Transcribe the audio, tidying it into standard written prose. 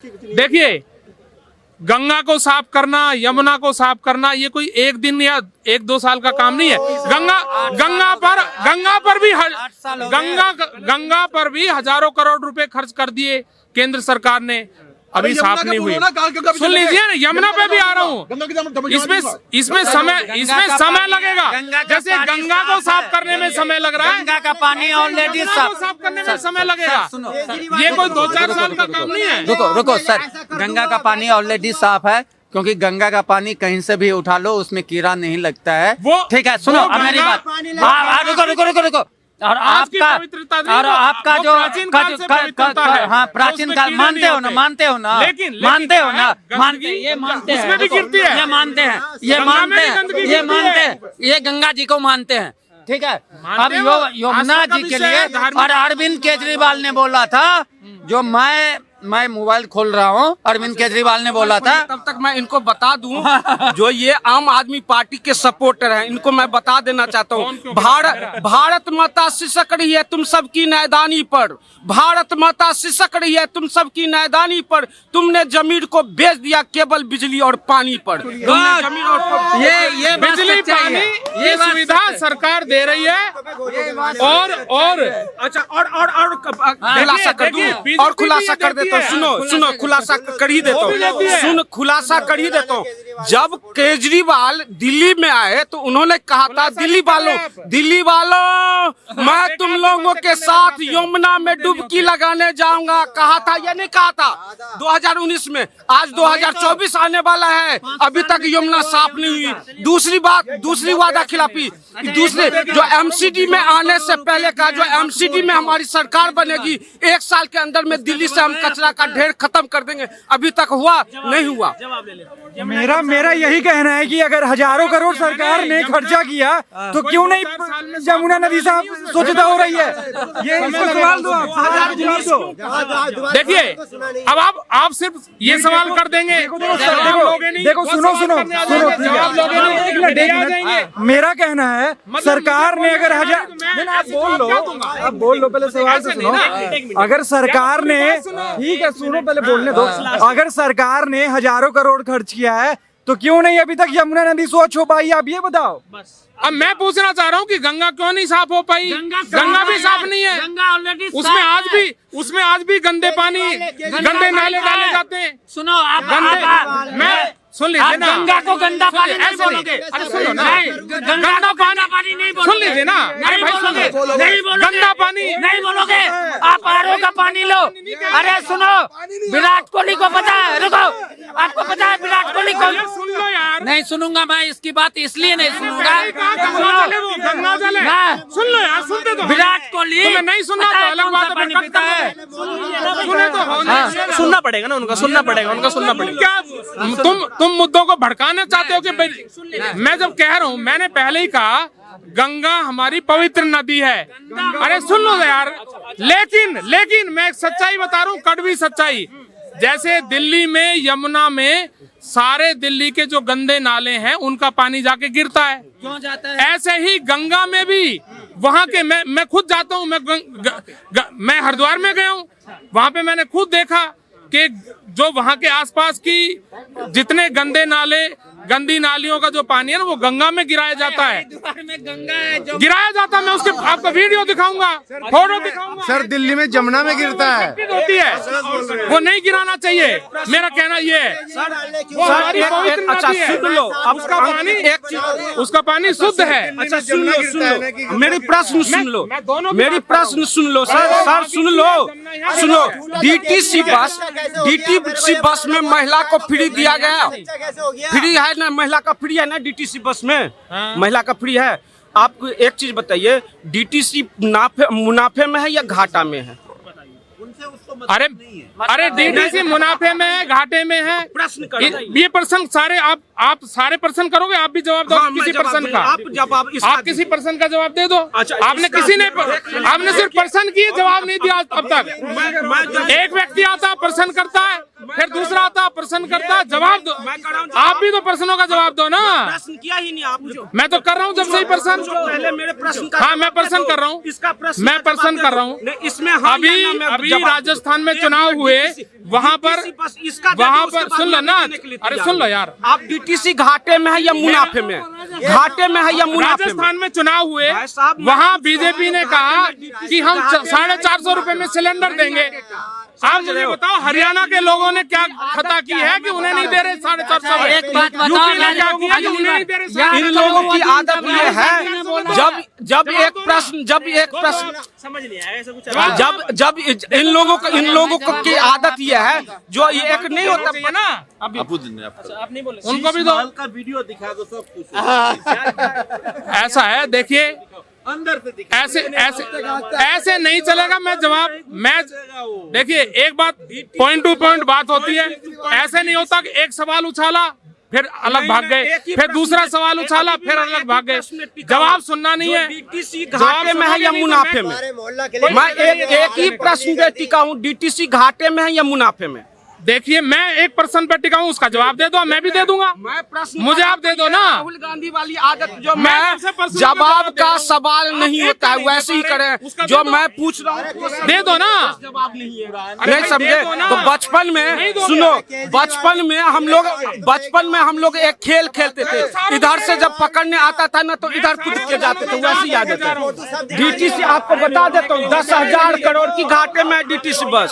देखिए, गंगा को साफ करना, यमुना को साफ करना, ये कोई एक दिन या एक दो साल का काम नहीं है। गंगा पर भी हजारों करोड़ रुपए खर्च कर दिए केंद्र सरकार ने, अभी साफ नहीं हुई। सुन लीजिए ना, यमुना पे भी आ रहा हूँ। इसमें समय लगेगा। जैसे गंगा को साफ करने में समय लग रहा है, गंगा का पानी ऑलरेडी साफ करने में समय लगेगा। ये कोई 2-4 साल का काम नहीं है। रुको सर, गंगा का पानी ऑलरेडी साफ है, क्योंकि गंगा का पानी कहीं से भी उठा लो उसमें कीड़ा नहीं लगता है। ठीक है, सुनो मेरी बात। रुको। और आपका जो हाँ प्राचीन काल मानते हो ना, ये गंगा जी को मानते हैं। ठीक है, अब यमुना जी के लिए और अरविंद केजरीवाल ने बोला था, जो मैं मोबाइल खोल रहा हूँ, अरविंद केजरीवाल ने बोला था। तब तक मैं इनको बता दूं, जो ये आम आदमी पार्टी के सपोर्टर हैं, इनको मैं बता देना चाहता हूँ, भारत माता सिसक रही है तुम सबकी नैदानी पर, भारत माता सिसक रही है तुम सबकी नैदानी पर। तुमने जमीन को बेच दिया केवल बिजली और पानी पर। जमीन और ये बिजली पानी ये सुविधा सरकार दे रही है। और अच्छा, और खुलासा कर दूं, और खुलासा कर देता हूँ। सुनो खुलासा कर ही देता हूँ। खुलासा कर ही देता हूँ। जब केजरीवाल दिल्ली में आए तो उन्होंने कहा था, दिल्ली वालों मैं तुम लोगों के साथ यमुना में डुबकी लगाने जाऊंगा। कहा था या नहीं कहा था 2019 में? आज 2024 आने वाला है, अभी तक यमुना साफ नहीं हुई। दूसरी वादा खिलाफी, दूसरे जो एमसीडी में आने से पहले का, जो एमसीडी में हमारी सरकार बनेगी, 1 साल के अंदर में दिल्ली से हम कचरा का ढेर खत्म कर देंगे। अभी तक हुआ नहीं हुआ। मेरा यही कहना है कि अगर हजारों करोड़ सरकार ने खर्चा किया तो क्यों नहीं यमुना नदी साफ स्वच्छता हो रही है? ये सवाल दो। देखिए, अब आप सिर्फ ये सवाल कर देंगे। देखो सुनो, मेरा कहना है सरकार ने अगर आप बोल लो पहले, सवाल तो सुनो। अगर सरकार ने, ठीक है सुनो पहले बोलने दो, अगर सरकार ने हजारों करोड़ खर्च किया है तो क्यों नहीं अभी तक यमुना नदी स्वच्छ हो पाई? आप ये बताओ। अब मैं पूछना चाह रहा हूँ कि गंगा क्यों नहीं साफ हो पाई? गंगा भी साफ नहीं है। गंगा ऑलरेडी उसमें आज भी गंदे नाले डाले जाते हैं। सुनो आप सुन लीजिए ना, गंगा को गंदा पानी नहीं बोलोगे। अरे सुनो ना, गंगा पानी नहीं बोलोगे। सुन लीजिए ना, अरे भाई नहीं बोलोगे, गंदा पानी नहीं बोलोगे। आप आरओ का पानी लो। अरे सुनो, विराट कोहली को पता है, रुको, आपको पता है विराट कोहली को? सुन लो यार। नहीं सुनूंगा मैं इसकी बात, इसलिए नहीं सुनूंगा। सुन लो यार, सुनते तो। विराट कोहली तुम्हें नहीं सुनना तो अलग बात है, पानी पीता है। सुने तो सुनना पड़ेगा ना, उनका सुनना पड़ेगा। क्या तुम मुद्दों को भड़काना चाहते हो कि मैं जब कह रहा हूँ, मैंने पहले ही कहा गंगा हमारी पवित्र नदी है। अरे सुन लो यार, लेकिन मैं एक सच्चाई बता रहा हूँ, कड़वी सच्चाई। जैसे दिल्ली में यमुना में सारे दिल्ली के जो गंदे नाले हैं उनका पानी जाके गिरता है, क्यों जाता है? ऐसे ही गंगा में भी वहाँ के, मैं खुद जाता हूँ, मैं हरिद्वार में गया हूँ, वहाँ पे मैंने खुद देखा कि जो वहाँ के आसपास की जितने गंदी नालियों का जो पानी है ना, वो गंगा में गिराया जाता है। गिराया जाता है। मैं उसके आपको वीडियो दिखाऊंगा, फोटो दिखाऊंगा। सर दिल्ली में जमुना में गिरता है, होती है, वो नहीं गिराना चाहिए। मेरा कहना ये है, वो हमारी पवित्र नदी है। सुन लो, उसका पानी शुद्ध है। अच्छा सुन लो, मेरी प्रश्न सुन लो सर, सुनो। डीटीसी बस में महिला को फ्री दिया गया, फ्री है ना, महिला का फ्री है ना डीटीसी बस में? महिला का फ्री है। आपको एक चीज बताइए, डीटीसी मुनाफे में है या घाटा में है? अरे डीटीसी मुनाफे में है, घाटे में है? प्रश्न ये प्रश्न सारे आप सारे प्रश्न करोगे? आप भी जवाब दो किसी प्रश्न का। आप किसी प्रश्न का जवाब दे दो। आपने सिर्फ प्रश्न किए, जवाब नहीं दिया अब तक। एक व्यक्ति आता प्रश्न करता है, फिर दूसरा आता प्रश्न करता जवाब दो, आप भी तो प्रश्नों का जवाब दो ना। प्रश्न किया ही नहीं आप जो मैं तो कर रहा हूँ जब से ही प्रश्न। पहले मेरे प्रश्न का हाँ मैं प्रश्न कर रहा हूँ, इसका प्रश्न मैं प्रश्न कर रहा हूँ। इसमें हाँ अभी या ना मैं अभी जवाब दूं। राजस्थान में एक चुनाव मिनट, हुए, DTC वहाँ पर इसका वहाँ उसके पर बाद सुन लो मैं ना, देने के लिए अरे तैयार सुन लो हूं। यार, आप डीटीसी घाटे में है या मुनाफे में? घाटे में है या मुनाफे में? राजस्थान में चुनाव हुए, भाई साहब, वहाँ मैं बीजेपी ने कहा कि हम 450 रुपए में सिलेंडर देंगे। आप मुझे बताओ हरियाणा के लोगों ने क्या खता की है कि उन्हें नहीं दे रहे 450? एक बात बताओ, यूपी ने क्या किया कि उन्हें नहीं दे रहे? इन लोगों की आदत ये है, जब एक प्रश्न समझ नहीं आया ऐसा कुछ। जब इन लोगों को की आदत ये है, जो ये एक नहीं होता चाहिए ना। अभी आप नहीं बोले। उनको भी दो। का वीडियो दिखा दो सब कुछ। ऐसा है, देखिए अंदर से दिखा। ऐसे नहीं चलेगा। मैं देखिए एक बात, पॉइंट टू पॉइंट बात होती है। ऐसे नहीं होता कि एक सवाल उछाला फिर अलग भाग गए, फिर दूसरा सवाल उछाला फिर अलग भाग गए। जवाब सुनना नहीं है। डीटीसी घाटे में है या मुनाफे में? मैं एक ही प्रश्न पे टिका हूँ, डीटीसी घाटे में है या मुनाफे में? देखिए मैं एक प्रश्न पर टिका हूँ, उसका जवाब दे दो, मैं भी दे दूंगा। मैं प्रश्न मुझे आप दे दो ना। राहुल गांधी वाली आदत जो मैं मैं तुमसे प्रश्न जवाब का का जवाब सवाल नहीं होता है वैसे ही करें, उसका जो दे दो। मैं पूछ रहा हूँ दे दो ना। जवाब नहीं है। अरे नहीं भाई समझे दे दो ना। तो बचपन में नहीं दोगे। सुनो, बचपन में हम लोग एक खेल खेलते थे, इधर से जब पकड़ने आता था ना तो इधर कूद के जाते थे, वैसे ही आ जाते थे। डीटीसी आपको बता देता हूँ 10,000 करोड़ की घाटे में डीटीसी बस